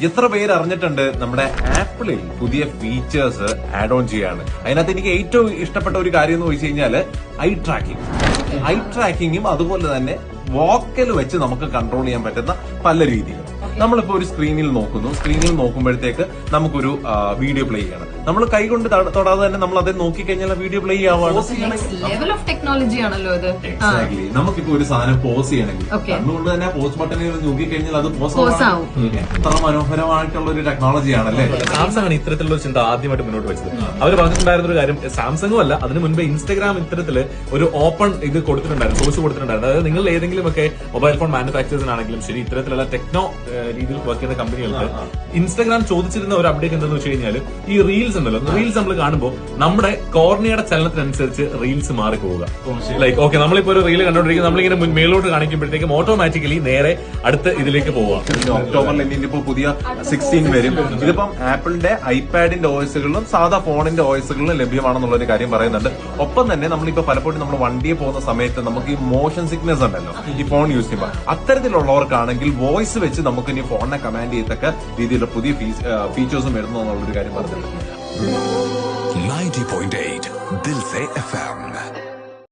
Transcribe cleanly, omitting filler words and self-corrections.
എത്ര പേര് അറിഞ്ഞിട്ടുണ്ട് നമ്മുടെ ആപ്പിളിൽ പുതിയ ഫീച്ചേഴ്സ് ആഡ് ഓൺ ചെയ്യാണ്. അതിനകത്ത് എനിക്ക് ഏറ്റവും ഇഷ്ടപ്പെട്ട ഒരു കാര്യം എന്ന് ചോദിച്ചു കഴിഞ്ഞാൽ ഐ ട്രാക്കിങ്ങും അതുപോലെ തന്നെ വോക്കൽ വെച്ച് നമുക്ക് കൺട്രോൾ ചെയ്യാൻ പറ്റുന്ന പല രീതികളും. നമ്മളിപ്പോ ഒരു സ്ക്രീനിൽ നോക്കുമ്പോഴത്തേക്ക് നമുക്കൊരു വീഡിയോ പ്ലേ ചെയ്യണം. നമ്മൾ കൈ കൊണ്ട് തൊടാതെ തന്നെ നമ്മൾ അത് നോക്കിക്കഴിഞ്ഞാൽ വീഡിയോ പ്ലേ ചെയ്യാവാണ്. എക്സാക്ട്ലി. നമുക്കിപ്പോ ഒരു സാധനം പോസ് ചെയ്യണമെങ്കിൽ അതുകൊണ്ട് തന്നെ പോസ് ബട്ടണിൽ നോക്കിക്കഴിഞ്ഞാൽ അത് പോസ് ആവും. എത്ര മനോഹരമായിട്ടുള്ള ഒരു ടെക്നോളജി ആണല്ലേ. സാംസങ് ആണ് ഇത്തരത്തിലുള്ള ചിന്ത ആദ്യമായിട്ട് മുന്നോട്ട് വെച്ചത്. അവർ പറഞ്ഞിട്ടുണ്ടായിരുന്ന ഒരു കാര്യം, സാംസങ്ങും അല്ല അതിന് മുൻപ് ഇൻസ്റ്റാഗ്രാം ഇത്തരത്തില് ഒരു ഓപ്പൺ ഇത് കൊടുത്തിട്ടുണ്ടായിരുന്നു, സോഴ്സ് കൊടുത്തിട്ടുണ്ടായിരുന്നു. അതായത് നിങ്ങൾ ഏതെങ്കിലും ഒക്കെ മൊബൈൽ ഫോൺ മാനുഫാക്ചേഴ്സിനാണെങ്കിലും ശരി, ഇത്തരത്തിലുള്ള ടെക്നോ രീതിയിൽ വർക്ക് ചെയ്യുന്ന കമ്പനികൾക്ക് ഇൻസ്റ്റാഗ്രാം ചോദിച്ചിരുന്ന ഒരു അപ്ഡേറ്റ് എന്താണെന്ന് വെച്ച് കഴിഞ്ഞാൽ ഈ റീൽസ് ഉണ്ടല്ലോ, റീൽസ് നമ്മൾ കാണുമ്പോൾ നമ്മുടെ കോർണിയയുടെ ചലനത്തിനനുസരിച്ച് റീൽസ് മാറി പോവുക. ലൈക്ക് ഓക്കെ, നമ്മളിപ്പോ ഒരു റീൽ കണ്ടോണ്ടിരിക്കും, നമ്മളിങ്ങനെ മേലോട്ട് കാണിക്കുമ്പോഴത്തേക്കും ഓട്ടോമാറ്റിക്കലി നേരെ അടുത്ത ഇതിലേക്ക് പോവുക. ഒക്ടോബറിൽ ഇനിയിപ്പോ പുതിയ 16 വരും. ഇതിപ്പം ആപ്പിളിന്റെ ഐപാഡിന്റെ ഓയസുകളിലും സാധാ ഫോണിന്റെ ഓയസുകളിലും ലഭ്യമാണെന്നുള്ള ഒരു കാര്യം പറയുന്നുണ്ട്. ഒപ്പം തന്നെ നമ്മളിപ്പോ പലപ്പോഴും നമ്മൾ വണ്ടിയെ പോകുന്ന സമയത്ത് നമുക്ക് ഈ മോഷൻ സിക്നെസ് ഉണ്ടല്ലോ ഈ ഫോൺ യൂസ് ചെയ്യുമ്പോൾ, അത്തരത്തിലുള്ളവർക്കാണെങ്കിൽ വോയിസ് വെച്ച് നമുക്ക് ഇനി ഫോണിനെ കമാൻഡ് ചെയ്യത്തക്ക രീതിയിലുള്ള പുതിയ ഫീച്ചേഴ്സും വരുന്നു എന്നുള്ളൊരു കാര്യം പറഞ്ഞിട്ടുണ്ട്. 90.8 दिल से FM